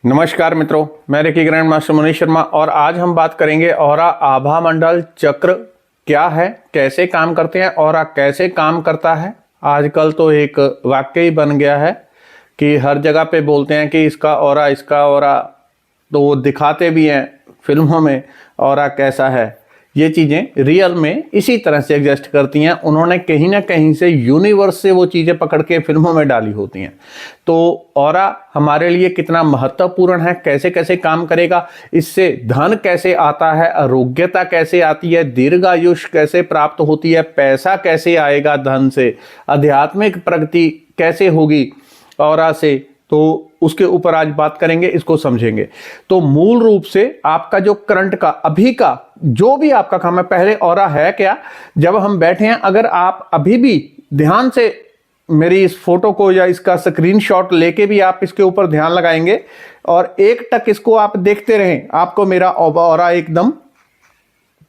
नमस्कार मित्रों, मैं reiki grand master Manish Sharma और आज हम बात करेंगे ऑरा आभा मंडल चक्र क्या है, कैसे काम करते हैं, ऑरा कैसे काम करता है। आजकल तो एक वाक्य ही बन गया है कि हर जगह पे बोलते हैं कि इसका ऑरा, तो वो दिखाते भी हैं फिल्मों में ऑरा कैसा है। ये चीज़ें रियल में इसी तरह से एग्जिस्ट करती हैं। उन्होंने कहीं ना कहीं से यूनिवर्स से वो चीज़ें पकड़ के फिल्मों में डाली होती हैं। तो ऑरा हमारे लिए कितना महत्वपूर्ण है, कैसे कैसे काम करेगा, इससे धन कैसे आता है, आरोग्यता कैसे आती है, दीर्घायुष कैसे प्राप्त होती है, पैसा कैसे आएगा धन से, आध्यात्मिक प्रगति कैसे होगी ऑरा से, तो उसके ऊपर आज बात करेंगे, इसको समझेंगे। तो मूल रूप से आपका जो करंट का अभी का जो भी आपका काम है, पहले ऑरा है क्या, जब हम बैठे हैं, अगर आप अभी भी ध्यान से मेरी इस फोटो को या इसका स्क्रीनशॉट लेके भी आप इसके ऊपर ध्यान लगाएंगे और एक टक इसको आप देखते रहें, आपको मेरा ऑरा एकदम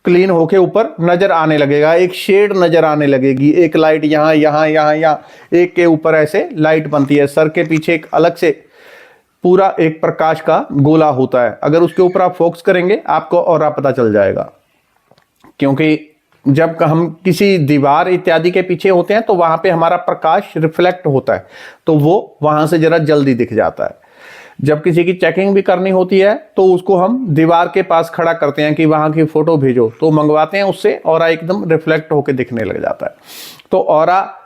क्लीन होके ऊपर नजर आने लगेगा। एक शेड नजर आने लगेगी, एक लाइट यहाँ यहाँ यहाँ यहाँ, एक के ऊपर ऐसे लाइट बनती है, सर के पीछे एक अलग से पूरा एक प्रकाश का गोला होता है। अगर उसके ऊपर आप फोकस करेंगे आपको ऑरा पता चल जाएगा, क्योंकि जब हम किसी दीवार इत्यादि के पीछे होते हैं तो वहां पे हमारा प्रकाश रिफ्लेक्ट होता है, तो वो वहां से जरा जल्दी दिख जाता है। जब किसी की चेकिंग भी करनी होती है तो उसको हम दीवार के पास खड़ा करते हैं कि वहां की फोटो भेजो, तो मंगवाते हैं उससे, ऑरा एकदम रिफ्लेक्ट होकर दिखने लग जाता है। तो ऑरा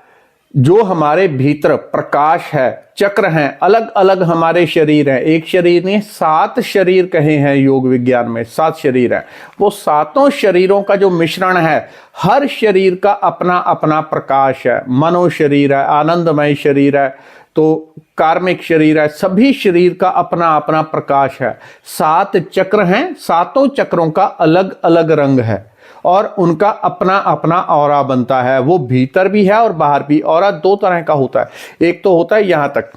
जो हमारे भीतर प्रकाश है, चक्र हैं, अलग अलग हमारे शरीर हैं, एक शरीर नहीं 7 शरीर कहे हैं योग विज्ञान में, 7 शरीर हैं। वो 7 शरीरों का जो मिश्रण है, हर शरीर का अपना अपना प्रकाश है। मनो शरीर है, आनंदमय शरीर है, तो कार्मिक शरीर है, सभी शरीर का अपना अपना प्रकाश है। 7 चक्र हैं, 7 चक्रों का अलग अलग रंग है और उनका अपना अपना ऑरा बनता है। वो भीतर भी है और बाहर भी। ऑरा 2 तरह का होता है, एक तो होता है यहां तक,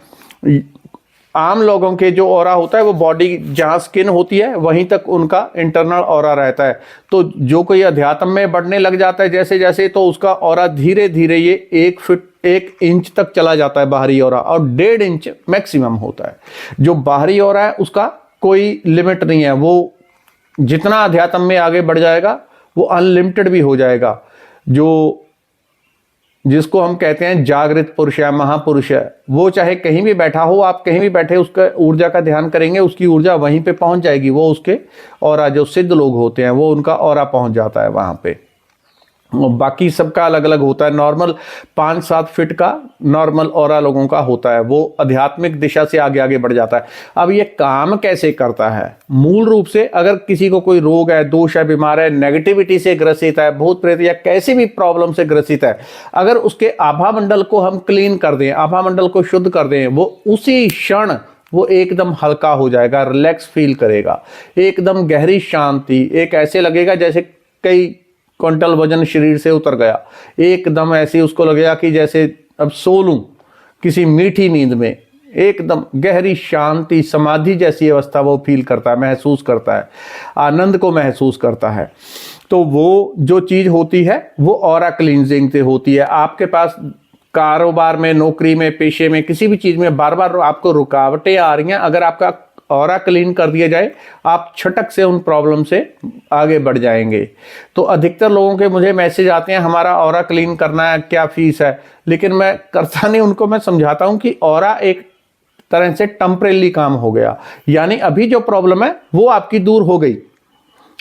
आम लोगों के जो ऑरा होता है वो बॉडी जहां स्किन होती है वहीं तक उनका इंटरनल ऑरा रहता है। तो जो कोई अध्यात्म में बढ़ने लग जाता है जैसे जैसे, तो उसका ऑरा धीरे धीरे ये 1 फीट 1 इंच तक चला जाता है बाहरी ऑरा, और 1.5 इंच मैक्सिमम होता है। जो बाहरी ऑरा है उसका कोई लिमिट नहीं है, वो जितना अध्यात्म में आगे बढ़ जाएगा वो अनलिमिटेड भी हो जाएगा। जो जिसको हम कहते हैं जागृत पुरुष है, महापुरुष है, वो चाहे कहीं भी बैठा हो, आप कहीं भी बैठे उसका ऊर्जा का ध्यान करेंगे, उसकी ऊर्जा वहीं पे पहुंच जाएगी। वो उसके ऑरा, जो सिद्ध लोग होते हैं वो उनका ऑरा पहुंच जाता है वहां पे। बाकी सबका अलग अलग होता है। नॉर्मल 5-7 फीट का नॉर्मल ऑरा लोगों का होता है, वो आध्यात्मिक दिशा से आगे आगे बढ़ जाता है। अब ये काम कैसे करता है? मूल रूप से अगर किसी को कोई रोग है, दोष है, बीमार है, नेगेटिविटी से ग्रसित है, भूत प्रेत या कैसी भी प्रॉब्लम से ग्रसित है, अगर उसके आभा मंडल को हम क्लीन कर दें, आभा मंडल को शुद्ध कर दें, वो उसी क्षण वो एकदम हल्का हो जाएगा, रिलैक्स फील करेगा, एकदम गहरी शांति, एक ऐसे लगेगा जैसे कई क्विंटल वजन शरीर से उतर गया, एकदम ऐसे उसको लगेगा कि जैसे अब सो लूं किसी मीठी नींद में, एकदम गहरी शांति, समाधि जैसी अवस्था वो फील करता है, महसूस करता है, आनंद को महसूस करता है। तो वो जो चीज होती है वो ऑरा क्लींजिंग से होती है। आपके पास कारोबार में, नौकरी में, पेशे में, किसी भी चीज में बार बार आपको रुकावटें आ रही हैं, अगर आपका ऑरा क्लीन कर दिया जाए आप छटक से उन प्रॉब्लम से आगे बढ़ जाएंगे। तो अधिकतर लोगों के मुझे मैसेज आते हैं, हमारा ऑरा क्लीन करना है, क्या फीस है? लेकिन मैं करता नहीं, उनको मैं समझाता हूं कि ऑरा एक तरह से टेम्परेरी काम हो गया, यानी अभी जो प्रॉब्लम है वो आपकी दूर हो गई,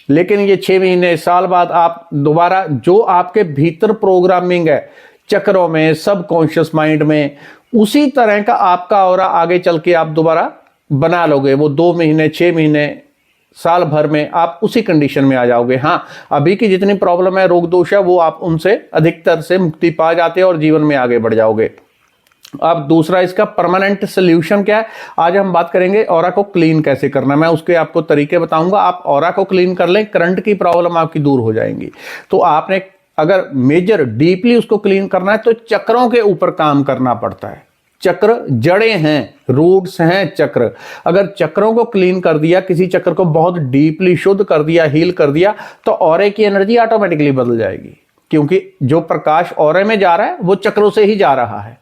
लेकिन ये 6 महीने, साल बाद आप दोबारा जो आपके भीतर प्रोग्रामिंग है चक्रों में, सबकॉन्शियस माइंड में, उसी तरह का आपका ऑरा आगे चल के आप दोबारा बना लोगे। वो 2 महीने, 6 महीने, साल भर में आप उसी कंडीशन में आ जाओगे। हाँ, अभी की जितनी प्रॉब्लम है, रोग दोष है, वो आप उनसे अधिकतर से मुक्ति पा जाते हैं और जीवन में आगे बढ़ जाओगे। अब दूसरा इसका परमानेंट सोल्यूशन क्या है, आज हम बात करेंगे ऑरा को क्लीन कैसे करना। मैं उसके आपको तरीके बताऊंगा। आप ऑरा को क्लीन कर लें, करंट की प्रॉब्लम आपकी दूर हो जाएंगी। तो आपने अगर मेजर डीपली उसको क्लीन करना है तो चक्रों के ऊपर काम करना पड़ता है। चक्र जड़ें हैं, रूट्स हैं चक्र। अगर चक्रों को क्लीन कर दिया, किसी चक्र को बहुत डीपली शुद्ध कर दिया, हील कर दिया, तो ऑरे की एनर्जी ऑटोमेटिकली बदल जाएगी, क्योंकि जो प्रकाश ऑरे में जा रहा है वो चक्रों से ही जा रहा है।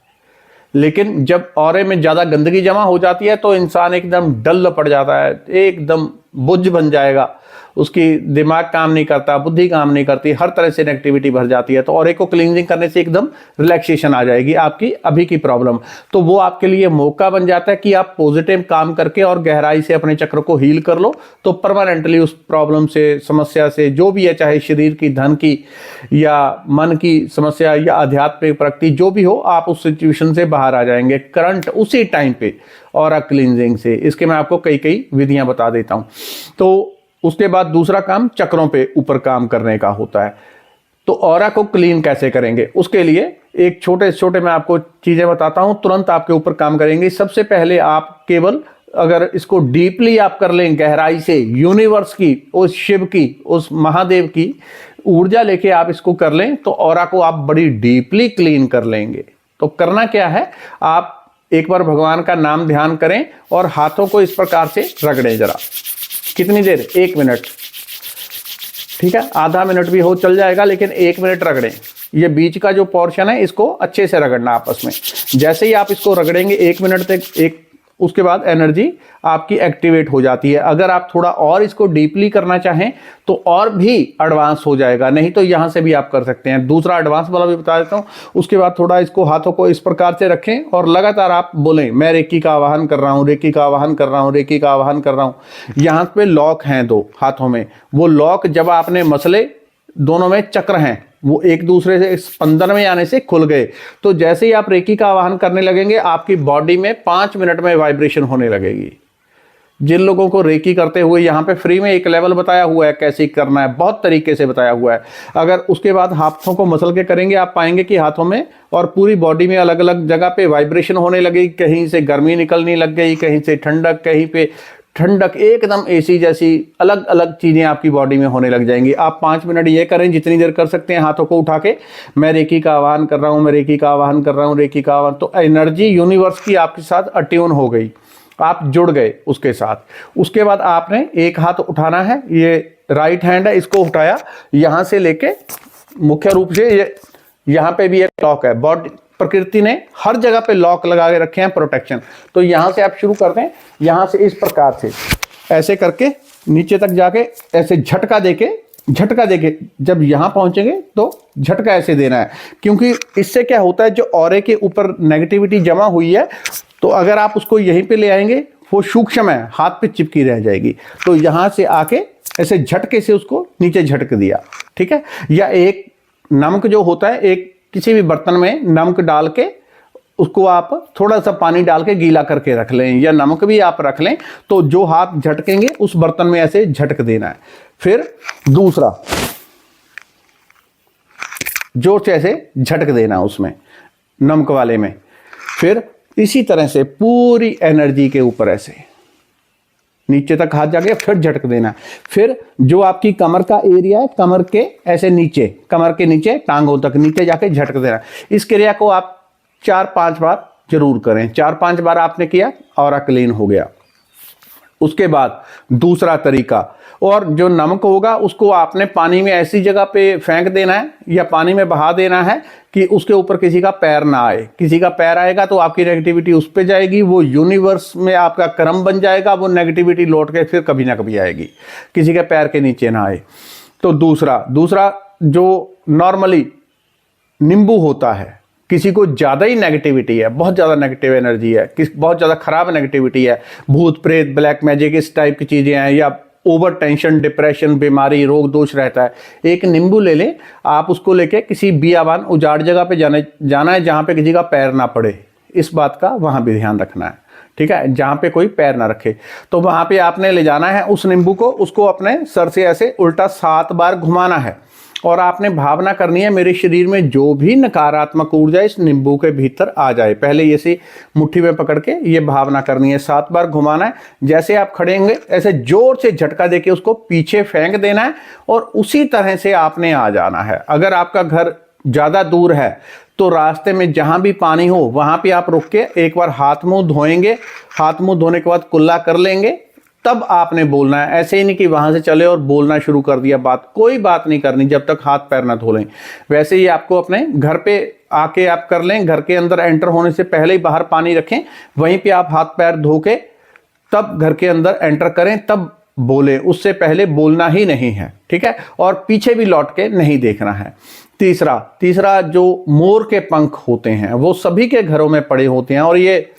लेकिन जब ऑरे में ज्यादा गंदगी जमा हो जाती है तो इंसान एकदम डल पड़ जाता है, एकदम बुझ बन जाएगा, उसकी दिमाग काम नहीं करता, बुद्धि काम नहीं करती, हर तरह से नेगेटिविटी भर जाती है। तो ऑरे को क्लींजिंग करने से एकदम रिलैक्सेशन आ जाएगी आपकी अभी की प्रॉब्लम। तो वो आपके लिए मौका बन जाता है कि आप पॉजिटिव काम करके और गहराई से अपने चक्र को हील कर लो, तो परमानेंटली उस प्रॉब्लम से, समस्या से, जो भी है, चाहे शरीर की, धन की या मन की समस्या या आध्यात्मिक प्रगति जो भी हो, आप उस सिचुएशन से बाहर आ जाएंगे करंट उसी टाइम पे ऑरा क्लींजिंग से। इसके मैं आपको कई कई विधियां बता देता हूं। तो उसके बाद दूसरा काम चक्रों पे ऊपर काम करने का होता है। तो ऑरा को क्लीन कैसे करेंगे, उसके लिए एक छोटे छोटे मैं आपको चीजें बताता हूं, तुरंत आपके ऊपर काम करेंगे। सबसे पहले आप केवल अगर इसको डीपली आप कर लें, गहराई से यूनिवर्स की, उस शिव की, उस महादेव की ऊर्जा लेके आप इसको कर लें, तो ऑरा को आप बड़ी डीपली क्लीन कर लेंगे। तो करना क्या है, आप एक बार भगवान का नाम ध्यान करें और हाथों को इस प्रकार से रगड़ें जरा। कितनी देर? 1 मिनट, ठीक है, आधा मिनट भी हो चल जाएगा, लेकिन 1 मिनट रगड़ें। ये बीच का जो पोर्शन है इसको अच्छे से रगड़ना आपस में। जैसे ही आप इसको रगड़ेंगे 1 मिनट तक, उसके बाद एनर्जी आपकी एक्टिवेट हो जाती है। अगर आप थोड़ा और इसको डीपली करना चाहें तो और भी एडवांस हो जाएगा, नहीं तो यहां से भी आप कर सकते हैं। दूसरा एडवांस वाला भी बता देता हूं। उसके बाद थोड़ा इसको, हाथों को इस प्रकार से रखें और लगातार आप बोलें, मैं रेकी का आवाहन कर रहा हूं, रेकी का आवाहन कर रहा हूं, रेकी का आवाहन कर रहा हूं। यहां पे लॉक हैं 2 हाथों में, वो लॉक जब आपने मसले, दोनों में चक्र हैं, वो एक दूसरे से स्पंदन में आने से खुल गए। तो जैसे ही आप रेकी का आवाहन करने लगेंगे, आपकी बॉडी में 5 मिनट में वाइब्रेशन होने लगेगी। जिन लोगों को रेकी करते हुए, यहाँ पे फ्री में एक लेवल बताया हुआ है कैसे करना है, बहुत तरीके से बताया हुआ है। अगर उसके बाद हाथों को मसल के करेंगे, आप पाएंगे कि हाथों में और पूरी बॉडी में अलग अलग जगह पे वाइब्रेशन होने लगेगी। कहीं से गर्मी निकलने लग गई, कहीं से ठंडक, कहीं पे ठंडक, एकदम एसी जैसी अलग अलग चीजें आपकी बॉडी में होने लग जाएंगी। आप 5 मिनट ये करें, जितनी देर कर सकते हैं, हाथों को उठा के, मैं रेकी का आह्वान कर रहा हूं, मैं रेकी का आह्वान कर रहा हूं, रेकी का आह्वान। तो एनर्जी यूनिवर्स की आपके साथ अट्यून हो गई, आप जुड़ गए उसके साथ। उसके बाद आपने एक हाथ उठाना है, ये राइट हैंड है, इसको उठाया, यहां से लेके मुख्य रूप से ये यहां पे भी एक लॉक है। बॉडी, प्रकृति ने हर जगह पे लॉक लगा के रखे हैं, प्रोटेक्शन। तो यहां से आप शुरू करते हैं, यहां से इस प्रकार से ऐसे करके नीचे तक जाके ऐसे झटका देके जब यहां पहुंचेंगे तो झटका ऐसे देना है। क्योंकि इससे क्या होता है, जो ऑरे के ऊपर नेगेटिविटी जमा हुई है, तो अगर आप उसको यहीं पे ले आएंगे, वो सूक्ष्म है, हाथ पे चिपकी रह जाएगी। तो यहां से आके ऐसे झटके से उसको नीचे झटक दिया, ठीक है। या एक नमक जो होता है, एक किसी भी बर्तन में नमक डाल के उसको आप थोड़ा सा पानी डाल के गीला करके रख लें, या नमक भी आप रख लें। तो जो हाथ झटकेंगे उस बर्तन में ऐसे झटक देना है। फिर दूसरा जोर से ऐसे झटक देना उसमें, नमक वाले में। फिर इसी तरह से पूरी एनर्जी के ऊपर ऐसे नीचे तक हाथ जाके फिर झटक देना। फिर जो आपकी कमर का एरिया है, कमर के ऐसे नीचे, कमर के नीचे टांगों तक नीचे जाके झटक देना। इस क्रिया को आप 4-5 बार जरूर करें। 4-5 बार आपने किया, ऑरा क्लीन हो गया। उसके बाद दूसरा तरीका, और जो नमक होगा उसको आपने पानी में ऐसी जगह पे फेंक देना है या पानी में बहा देना है कि उसके ऊपर किसी का पैर ना आए। किसी का पैर आएगा तो आपकी नेगेटिविटी उस पे जाएगी, वो यूनिवर्स में आपका कर्म बन जाएगा, वो नेगेटिविटी लौट के फिर कभी ना कभी आएगी। किसी के पैर के नीचे ना आए। तो दूसरा जो नॉर्मली नींबू होता है, किसी को ज़्यादा ही नेगेटिविटी है, बहुत ज़्यादा नेगेटिव एनर्जी है, बहुत ज़्यादा खराब नेगेटिविटी है, भूत प्रेत, ब्लैक मैजिक, इस टाइप की चीज़ें हैं, या ओवर टेंशन, डिप्रेशन, बीमारी, रोग दोष रहता है, एक नींबू ले लें आप। उसको लेके किसी बियाबान, उजाड़ जगह पे जाना है जहाँ पे किसी का पैर ना पड़े। इस बात का वहाँ भी ध्यान रखना है, ठीक है, जहाँ पे कोई पैर ना रखे। तो वहाँ पे आपने ले जाना है उस नींबू को, उसको अपने सर से ऐसे उल्टा 7 बार घुमाना है। और आपने भावना करनी है, मेरे शरीर में जो भी नकारात्मक ऊर्जा इस नींबू के भीतर आ जाए। पहले ये से मुट्ठी में पकड़ के ये भावना करनी है, 7 बार घुमाना है। जैसे आप खड़े होंगे ऐसे जोर से झटका देके उसको पीछे फेंक देना है, और उसी तरह से आपने आ जाना है। अगर आपका घर ज़्यादा दूर है तो रास्ते में जहाँ भी पानी हो वहाँ पे आप रुक के एक बार हाथ मुंह धोएंगे। हाथ मुंह धोने के बाद कुल्ला कर लेंगे, तब आपने बोलना है। ऐसे ही नहीं कि वहां से चले और बोलना शुरू कर दिया, कोई बात नहीं करनी जब तक हाथ पैर ना धो लें। वैसे ही आपको अपने घर पे आके आप कर लें, घर के अंदर एंटर होने से पहले ही बाहर पानी रखें, वहीं पे आप हाथ पैर धो के तब घर के अंदर एंटर करें, तब बोले, उससे पहले बोलना ही नहीं है, ठीक है। और पीछे भी लौट के नहीं देखना है। तीसरा जो मोर के पंख होते हैं वो सभी के घरों में पड़े होते हैं, और ये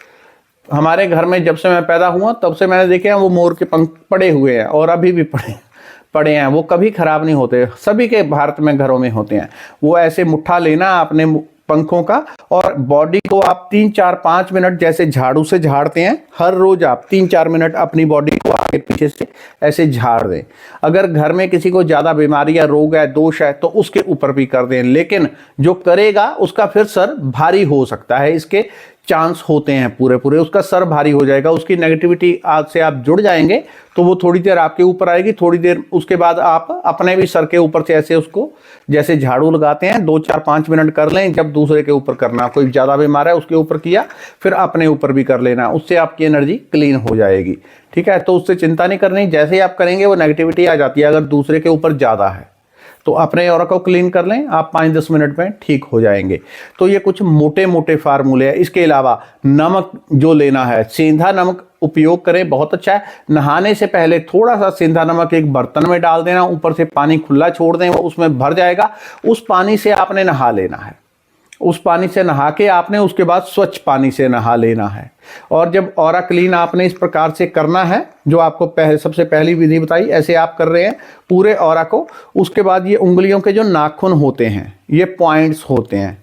हमारे घर में जब से मैं पैदा हुआ तब से मैंने देखे हैं वो मोर के पंख पड़े हुए हैं, और अभी भी पड़े हैं। वो कभी खराब नहीं होते, सभी के भारत में घरों में होते हैं। वो ऐसे मुट्ठा लेना अपने पंखों का, और बॉडी को आप 3-4-5 मिनट जैसे झाड़ू से झाड़ते हैं, हर रोज आप 3-4 मिनट अपनी बॉडी को आगे पीछे से ऐसे झाड़ दें। अगर घर में किसी को ज्यादा बीमारी या रोग है, दोष है, तो उसके ऊपर भी कर दें, लेकिन जो करेगा उसका फिर सर भारी हो सकता है, इसके चांस होते हैं पूरे उसका सर भारी हो जाएगा। उसकी नेगेटिविटी आज से आप जुड़ जाएंगे तो वो थोड़ी देर आपके ऊपर आएगी, थोड़ी देर उसके बाद आप अपने भी सर के ऊपर से ऐसे उसको जैसे झाड़ू लगाते हैं 2-4-5 मिनट कर लें। जब दूसरे के ऊपर करना, कोई ज्यादा बीमार है उसके ऊपर किया, फिर अपने ऊपर भी कर लेना, उससे आपकी एनर्जी क्लीन हो जाएगी, ठीक है। तो उससे चिंता नहीं करनी, जैसे ही आप करेंगे वो नेगेटिविटी आ जाती है। अगर दूसरे के ऊपर ज्यादा है तो अपने ऑरा को क्लीन कर लें, आप 5-10 मिनट में ठीक हो जाएंगे। तो ये कुछ मोटे मोटे फार्मूले हैं। इसके अलावा नमक जो लेना है, सेंधा नमक उपयोग करें, बहुत अच्छा है। नहाने से पहले थोड़ा सा सेंधा नमक एक बर्तन में डाल देना, ऊपर से पानी खुला छोड़ दें, वो उसमें भर जाएगा। उस पानी से आपने नहा लेना है। उस पानी से नहा के आपने उसके बाद स्वच्छ पानी से नहा लेना है। और जब ऑरा क्लीन आपने इस प्रकार से करना है, जो आपको सबसे पहली विधि बताई, ऐसे आप कर रहे हैं पूरे ऑरा को। उसके बाद ये उंगलियों के जो नाखून होते हैं, ये पॉइंट्स होते हैं,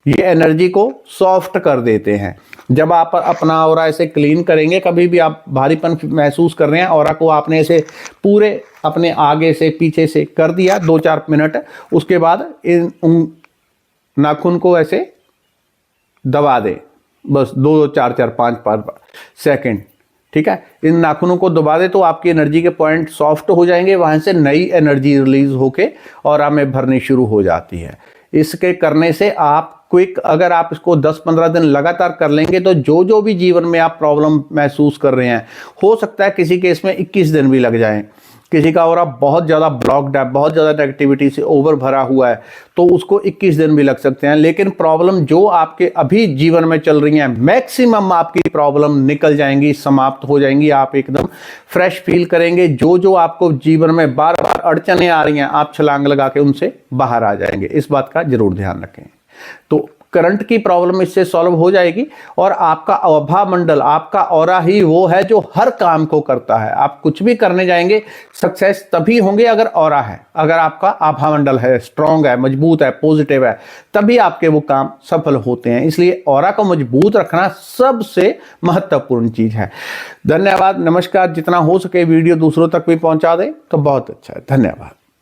ये एनर्जी को सॉफ्ट कर देते हैं। जब आप अपना ऑरा ऐसे क्लीन करेंगे, कभी भी आप भारीपन महसूस कर रहे हैं, ऑरा को आपने ऐसे पूरे अपने आगे से पीछे से कर दिया 2-4 मिनट, उसके बाद इन नाखून को ऐसे दबा दे, बस 2-4-4-5 सेकंड, ठीक है। इन नाखूनों को दबा दे तो आपकी एनर्जी के पॉइंट सॉफ्ट हो जाएंगे, वहां से नई एनर्जी रिलीज होके ऑरा में भरनी शुरू हो जाती है। इसके करने से आप क्विक, अगर आप इसको 10-15 दिन लगातार कर लेंगे तो जो भी जीवन में आप प्रॉब्लम महसूस कर रहे हैं, हो सकता है किसी केस में 21 दिन भी लग जाएं। किसी का ऑरा बहुत ज़्यादा ब्लॉक्ड है, बहुत ज़्यादा नेगेटिविटी से ओवर भरा हुआ है, तो उसको 21 दिन भी लग सकते हैं। लेकिन प्रॉब्लम जो आपके अभी जीवन में चल रही हैं, मैक्सिमम आपकी प्रॉब्लम निकल जाएंगी, समाप्त हो जाएंगी, आप एकदम फ्रेश फील करेंगे। जो आपको जीवन में बार बार अड़चने आ रही हैं, आप छलांग लगा के उनसे बाहर आ जाएंगे। इस बात का जरूर ध्यान रखें। तो करंट की प्रॉब्लम इससे सॉल्व हो जाएगी, और आपका आभा मंडल, आपका ऑरा ही वो है जो हर काम को करता है। आप कुछ भी करने जाएंगे, सक्सेस तभी होंगे अगर ऑरा है, अगर आपका आभा मंडल है, स्ट्रांग है, मजबूत है, पॉजिटिव है, तभी आपके वो काम सफल होते हैं। इसलिए ऑरा को मजबूत रखना सबसे महत्वपूर्ण चीज है। धन्यवाद, नमस्कार। जितना हो सके वीडियो दूसरों तक भी पहुंचा दें तो बहुत अच्छा है। धन्यवाद।